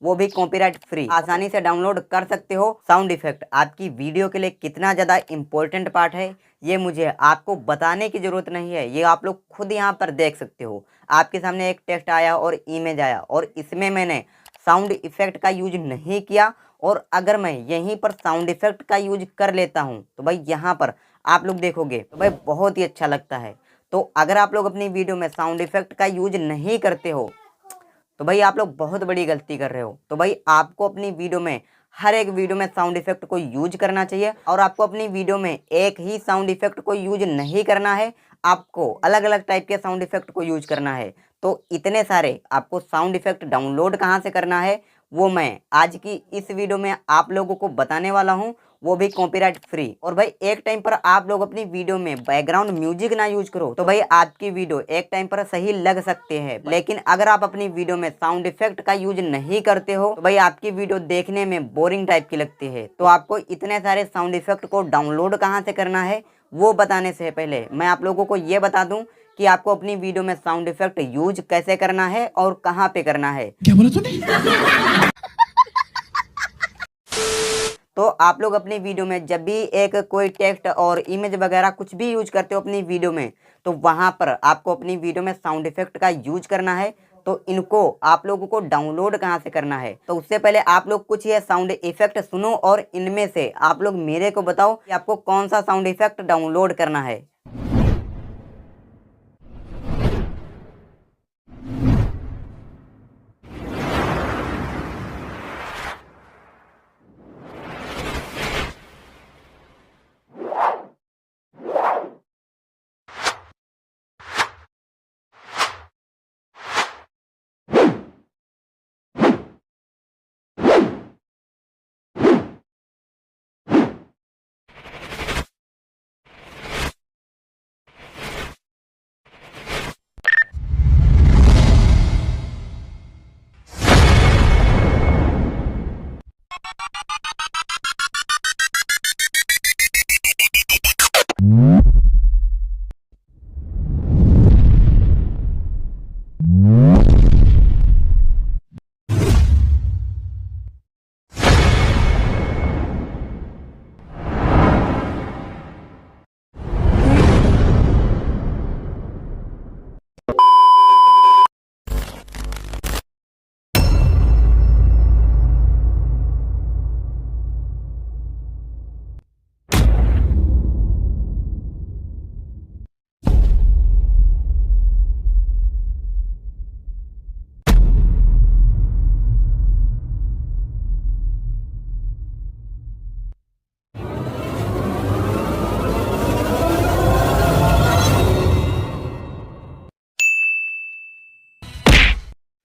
वो भी copyright free आसानी से डाउनलोड कर सकते हो। साउंड इफेक्ट आपकी वीडियो के लिए कितना ज़्यादा इम्पोर्टेंट पार्ट है ये मुझे आपको बताने की ज़रूरत नहीं है, ये आप लोग खुद यहाँ पर देख सकते हो। आपके सामने एक टेक्स्ट आया और इमेज आया और इसमें मैंने साउंड इफेक्ट का यूज नहीं किया, और अगर मैं यहीं पर साउंड इफेक्ट का यूज कर लेता हूँ तो भाई यहाँ पर आप लोग देखोगे तो भाई बहुत ही अच्छा लगता है। तो अगर आप लोग अपनी वीडियो में साउंड इफेक्ट का यूज नहीं करते हो तो भाई आप लोग बहुत बड़ी गलती कर रहे हो। तो भाई आपको अपनी वीडियो में हर एक वीडियो में साउंड इफेक्ट को यूज करना चाहिए, और आपको अपनी वीडियो में एक ही साउंड इफेक्ट को यूज नहीं करना है, आपको अलग अलग टाइप के साउंड इफेक्ट को यूज करना है। तो इतने सारे आपको साउंड इफेक्ट डाउनलोड कहाँ से करना है वो मैं आज की इस वीडियो में आप लोगों को बताने वाला हूँ, वो भी कॉपीराइट फ्री। और भाई एक टाइम पर आप लोग अपनी वीडियो में बैकग्राउंड म्यूजिक ना यूज करो तो भाई आपकी वीडियो एक टाइम पर सही लग सकते हैं, लेकिन अगर आप अपनी वीडियो में साउंड इफेक्ट का यूज नहीं करते हो तो भाई आपकी वीडियो देखने में बोरिंग टाइप की लगती है। तो आपको इतने सारे साउंड इफेक्ट को डाउनलोड कहाँ से करना है वो बताने से पहले मैं आप लोगों को ये बता दूं कि आपको अपनी वीडियो में साउंड इफेक्ट यूज कैसे करना है और कहाँ पे करना है। क्या बोला तूने? तो आप लोग अपनी वीडियो में जब भी एक कोई टेक्स्ट और इमेज वगैरह कुछ भी यूज करते हो अपनी वीडियो में, तो वहां पर आपको अपनी वीडियो में साउंड इफेक्ट का यूज करना है। तो इनको आप लोगों को डाउनलोड कहाँ से करना है, तो उससे पहले आप लोग कुछ ये साउंड इफेक्ट सुनो और इनमें से आप लोग मेरे को बताओ कि आपको कौन सा साउंड इफेक्ट डाउनलोड करना है।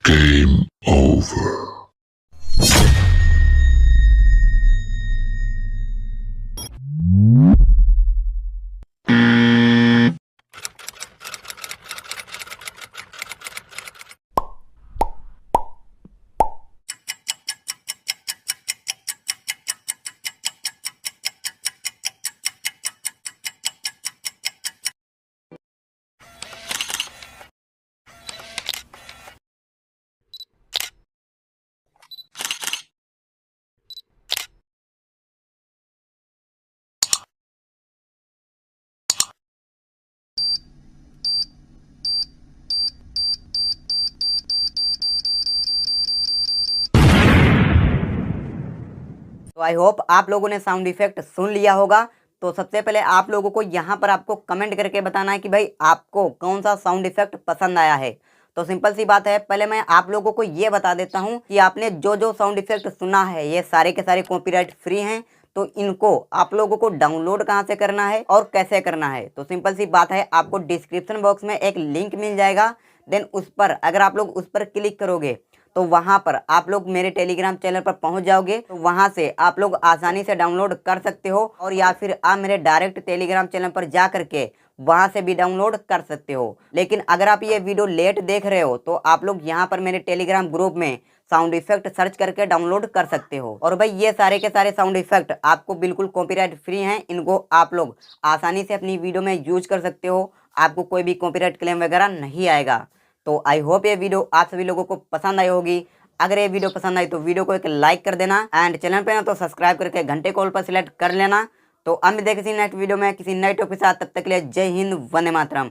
Game over. तो आई होप आप लोगों ने साउंड इफेक्ट सुन लिया होगा। तो सबसे पहले आप लोगों को यहाँ पर आपको कमेंट करके बताना है कि भाई आपको कौन सा साउंड इफेक्ट पसंद आया है। तो सिंपल सी बात है, पहले मैं आप लोगों को ये बता देता हूँ कि आपने जो जो साउंड इफेक्ट सुना है ये सारे के सारे कॉपीराइट फ्री हैं। तो इनको आप लोगों को डाउनलोड कहाँ से करना है और कैसे करना है, तो सिंपल सी बात है, आपको डिस्क्रिप्शन बॉक्स में एक लिंक मिल जाएगा। देन उस पर अगर आप लोग उस पर क्लिक करोगे तो वहां पर आप लोग मेरे टेलीग्राम चैनल पर पहुंच जाओगे। तो वहां से आप लोग आसानी से डाउनलोड कर सकते हो, और या फिर आप मेरे डायरेक्ट टेलीग्राम चैनल पर जा करके वहां से भी डाउनलोड कर सकते हो। लेकिन अगर आप ये वीडियो लेट देख रहे हो तो आप लोग यहाँ पर मेरे टेलीग्राम ग्रुप में साउंड इफेक्ट सर्च करके डाउनलोड कर सकते हो। और भाई ये सारे के सारे साउंड इफेक्ट आपको बिल्कुल कॉपीराइट फ्री हैं, इनको आप लोग आसानी से अपनी वीडियो में यूज कर सकते हो, आपको कोई भी कॉपीराइट क्लेम वगैरह नहीं आएगा। तो आई होप ये वीडियो आप सभी लोगों को पसंद आई होगी। अगर ये वीडियो पसंद आई तो वीडियो को एक लाइक कर देना एंड चैनल पे ना तो सब्सक्राइब करके घंटे कॉल पर सिलेक्ट कर लेना। तो अब मिलते हैं किसी नेक्स्ट वीडियो में किसी नए टॉपिक के साथ, तब तक के लिए जय हिंद, वंदे मातरम।